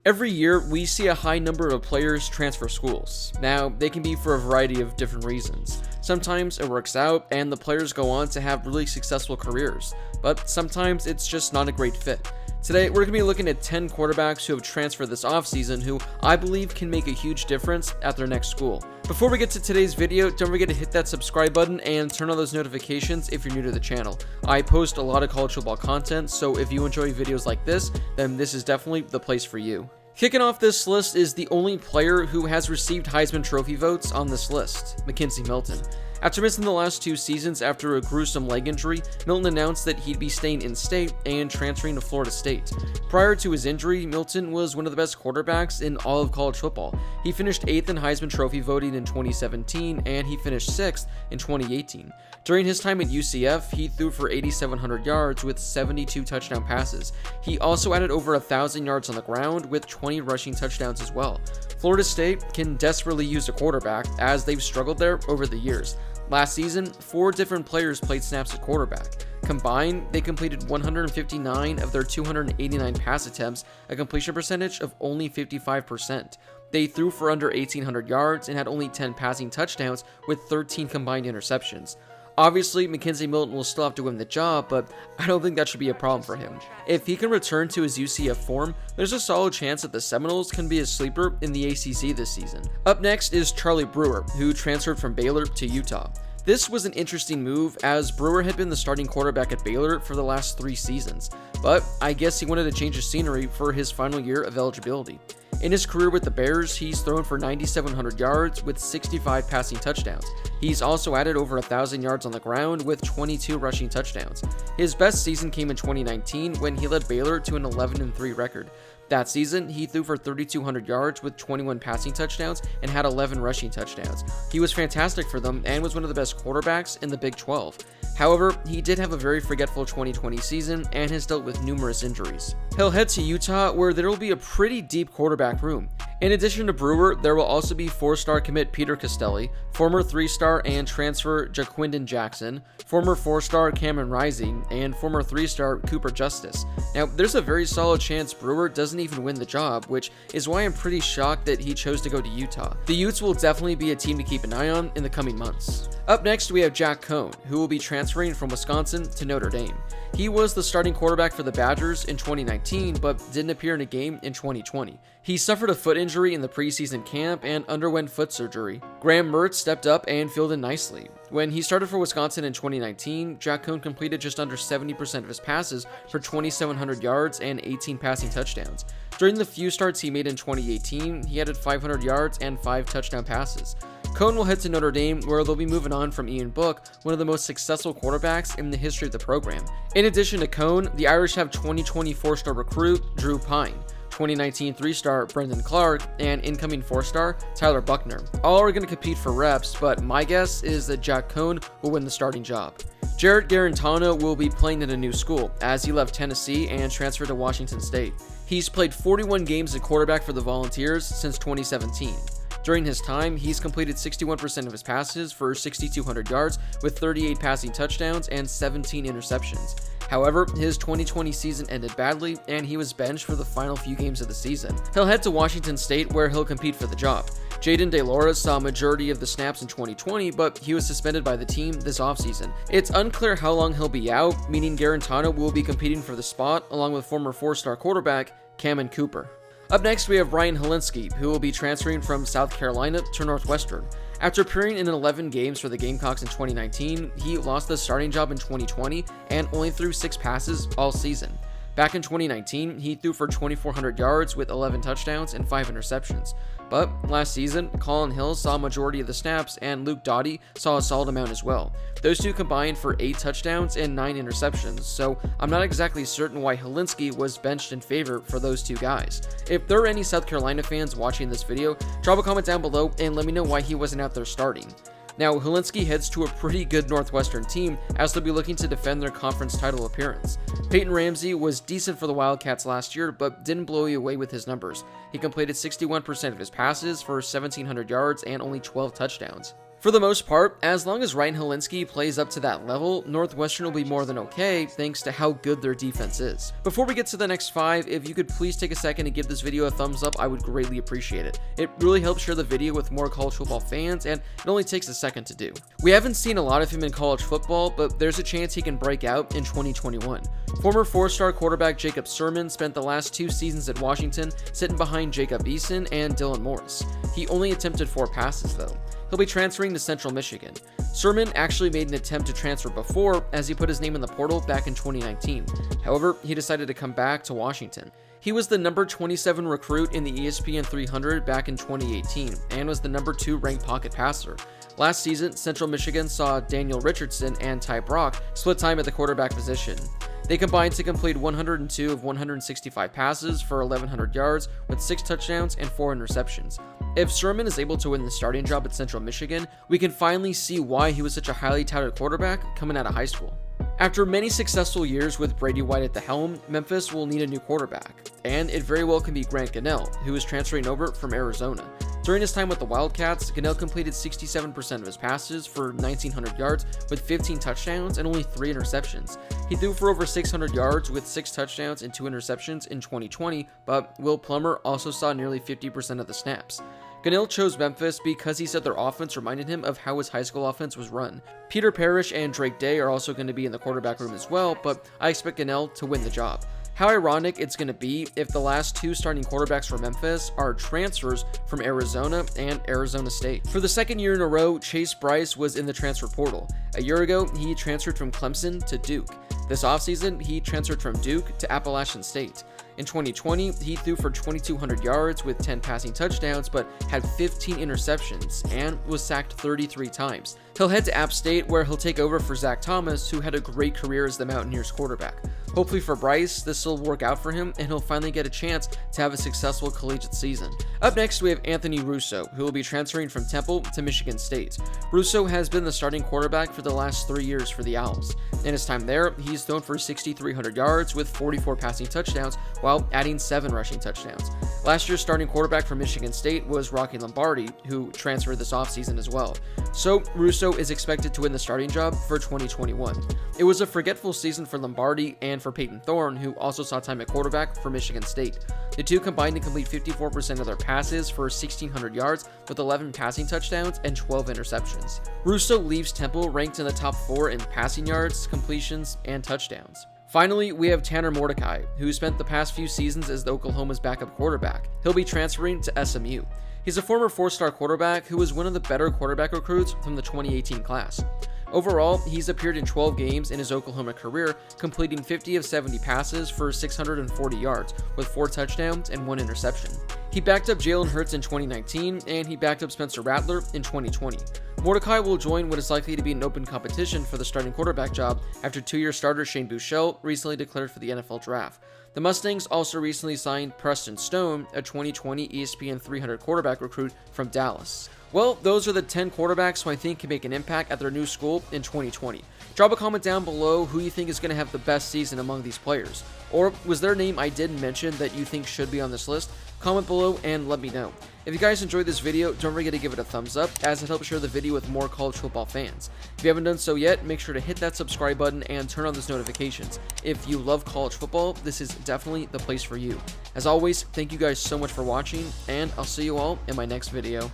Every year, we see a high number of players transfer schools. Now, they can be for a variety of different reasons. Sometimes it works out and the players go on to have really successful careers, but sometimes it's just not a great fit. Today, we're going to be looking at 10 quarterbacks who have transferred this offseason who I believe can make a huge difference at their next school. Before we get to today's video, don't forget to hit that subscribe button and turn on those notifications if you're new to the channel. I post a lot of college football content, so if you enjoy videos like this, then this is definitely the place for you. Kicking off this list is the only player who has received Heisman Trophy votes on this list, McKenzie Milton. After missing the last 2 seasons after a gruesome leg injury, Milton announced that he'd be staying in-state and transferring to Florida State. Prior to his injury, Milton was one of the best quarterbacks in all of college football. He finished 8th in Heisman Trophy voting in 2017, and he finished 6th in 2018. During his time at UCF, he threw for 8,700 yards with 72 touchdown passes. He also added over 1,000 yards on the ground with 20 rushing touchdowns as well. Florida State can desperately use a quarterback, as they've struggled there over the years. Last season, 4 different players played snaps at quarterback. Combined, they completed 159 of their 289 pass attempts, a completion percentage of only 55%. They threw for under 1,800 yards and had only 10 passing touchdowns with 13 combined interceptions. Obviously, McKenzie Milton will still have to win the job, but I don't think that should be a problem for him. If he can return to his UCF form, there's a solid chance that the Seminoles can be a sleeper in the ACC this season. Up next is Charlie Brewer, who transferred from Baylor to Utah. This was an interesting move, as Brewer had been the starting quarterback at Baylor for the last 3 seasons, but I guess he wanted to change the scenery for his final year of eligibility. In his career with the Bears, he's thrown for 9,700 yards with 65 passing touchdowns. He's also added over 1,000 yards on the ground with 22 rushing touchdowns. His best season came in 2019 when he led Baylor to an 11-3 record. That season, he threw for 3,200 yards with 21 passing touchdowns and had 11 rushing touchdowns. He was fantastic for them and was one of the best quarterbacks in the Big 12. However, he did have a very forgetful 2020 season and has dealt with numerous injuries. He'll head to Utah, where there will be a pretty deep quarterback room. In addition to Brewer, there will also be 4-star commit Peter Costelli, former 3-star and transfer Jaquindon Jackson, former 4-star Cameron Rising, and former 3-star Cooper Justice. Now, there's a very solid chance Brewer doesn't even win the job, which is why I'm pretty shocked that he chose to go to Utah. The Utes will definitely be a team to keep an eye on in the coming months. Up next, we have Jack Coan, who will be transferring from Wisconsin to Notre Dame. He was the starting quarterback for the Badgers in 2019, but didn't appear in a game in 2020. He suffered a foot injury in the preseason camp and underwent foot surgery. Graham Mertz stepped up and filled in nicely. When he started for Wisconsin in 2019, Jack Coan completed just under 70% of his passes for 2,700 yards and 18 passing touchdowns. During the few starts he made in 2018, he added 500 yards and 5 touchdown passes. Coan will head to Notre Dame, where they'll be moving on from Ian Book, one of the most successful quarterbacks in the history of the program. In addition to Coan, the Irish have 2020 4-star recruit Drew Pine, 2019 3-star Brendan Clark, and incoming 4-star Tyler Buckner. All are going to compete for reps, but my guess is that Jack Coan will win the starting job. Jarrett Garantano will be playing at a new school, as he left Tennessee and transferred to Washington State. He's played 41 games at quarterback for the Volunteers since 2017. During his time, he's completed 61% of his passes for 6,200 yards with 38 passing touchdowns and 17 interceptions. However, his 2020 season ended badly, and he was benched for the final few games of the season. He'll head to Washington State, where he'll compete for the job. Jaden DeLora saw a majority of the snaps in 2020, but he was suspended by the team this offseason. It's unclear how long he'll be out, meaning Garantano will be competing for the spot along with former 4-star quarterback Cameron Cooper. Up next, we have Ryan Hilinski, who will be transferring from South Carolina to Northwestern. After appearing in 11 games for the Gamecocks in 2019, he lost the starting job in 2020 and only threw 6 passes all season. Back in 2019, he threw for 2,400 yards with 11 touchdowns and 5 interceptions. But last season, Colin Hill saw a majority of the snaps and Luke Doughty saw a solid amount as well. Those two combined for 8 touchdowns and 9 interceptions, so I'm not exactly certain why Hilinski was benched in favor for those 2 guys. If there are any South Carolina fans watching this video, drop a comment down below and let me know why he wasn't out there starting. Now, Hilinski heads to a pretty good Northwestern team, as they'll be looking to defend their conference title appearance. Peyton Ramsey was decent for the Wildcats last year, but didn't blow you away with his numbers. He completed 61% of his passes for 1,700 yards and only 12 touchdowns. For the most part, as long as Ryan Hilinski plays up to that level, Northwestern will be more than okay thanks to how good their defense is. Before we get to the next 5, if you could please take a second to give this video a thumbs up, I would greatly appreciate it. It really helps share the video with more college football fans, and it only takes a second to do. We haven't seen a lot of him in college football, but there's a chance he can break out in 2021. Former 4-star quarterback Jacob Sirmon spent the last 2 seasons at Washington sitting behind Jacob Eason and Dylan Morris. He only attempted 4 passes though. He'll be transferring to Central Michigan. Sirmon actually made an attempt to transfer before, as he put his name in the portal back in 2019. However, he decided to come back to Washington. He was the number 27 recruit in the ESPN 300 back in 2018 and was the number 2 ranked pocket passer. Last season, Central Michigan saw Daniel Richardson and Ty Brock split time at the quarterback position. They combined to complete 102 of 165 passes for 1,100 yards with 6 touchdowns and 4 interceptions. If Sirmon is able to win the starting job at Central Michigan, we can finally see why he was such a highly touted quarterback coming out of high school. After many successful years with Brady White at the helm, Memphis will need a new quarterback, and it very well can be Grant Gann, who is transferring over from Arizona. During his time with the Wildcats, Gann completed 67% of his passes for 1,900 yards with 15 touchdowns and only 3 interceptions. He threw for over 600 yards with 6 touchdowns and 2 interceptions in 2020, but Will Plummer also saw nearly 50% of the snaps. Gann chose Memphis because he said their offense reminded him of how his high school offense was run. Peter Parrish and Drake Day are also going to be in the quarterback room as well, but I expect Gann to win the job. How ironic it's going to be if the last 2 starting quarterbacks for Memphis are transfers from Arizona and Arizona State. For the 2nd year in a row, Chase Brice was in the transfer portal. A year ago, he transferred from Clemson to Duke. This offseason, he transferred from Duke to Appalachian State. In 2020, he threw for 2,200 yards with 10 passing touchdowns, but had 15 interceptions and was sacked 33 times. He'll head to App State, where he'll take over for Zach Thomas, who had a great career as the Mountaineers quarterback. Hopefully for Brice, this will work out for him and he'll finally get a chance to have a successful collegiate season. Up next, we have Anthony Russo, who will be transferring from Temple to Michigan State. Russo has been the starting quarterback for the last 3 years for the Owls. In his time there, he's thrown for 6,300 yards with 44 passing touchdowns while adding 7 rushing touchdowns. Last year's starting quarterback for Michigan State was Rocky Lombardi, who transferred this offseason as well. So Russo is expected to win the starting job for 2021. It was a forgetful season for Lombardi and for Peyton Thorne, who also saw time at quarterback for Michigan State. The two combined to complete 54% of their passes for 1,600 yards with 11 passing touchdowns and 12 interceptions. Russo leaves Temple ranked in the top 4 in passing yards, completions, and touchdowns. Finally, we have Tanner Mordecai, who spent the past few seasons as the Oklahoma's backup quarterback. He'll be transferring to SMU. He's a former 4-star quarterback who was one of the better quarterback recruits from the 2018 class. Overall, he's appeared in 12 games in his Oklahoma career, completing 50 of 70 passes for 640 yards, with 4 touchdowns and 1 interception. He backed up Jalen Hurts in 2019, and he backed up Spencer Rattler in 2020. Mordecai will join what is likely to be an open competition for the starting quarterback job after 2-year starter Shane Buechele recently declared for the NFL Draft. The Mustangs also recently signed Preston Stone, a 2020 ESPN 300 quarterback recruit from Dallas. Well, those are the 10 quarterbacks who I think can make an impact at their new school in 2020. Drop a comment down below who you think is going to have the best season among these players. Or was there a name I didn't mention that you think should be on this list? Comment below and let me know. If you guys enjoyed this video, don't forget to give it a thumbs up, as it helps share the video with more college football fans. If you haven't done so yet, make sure to hit that subscribe button and turn on those notifications. If you love college football, this is definitely the place for you. As always, thank you guys so much for watching, and I'll see you all in my next video.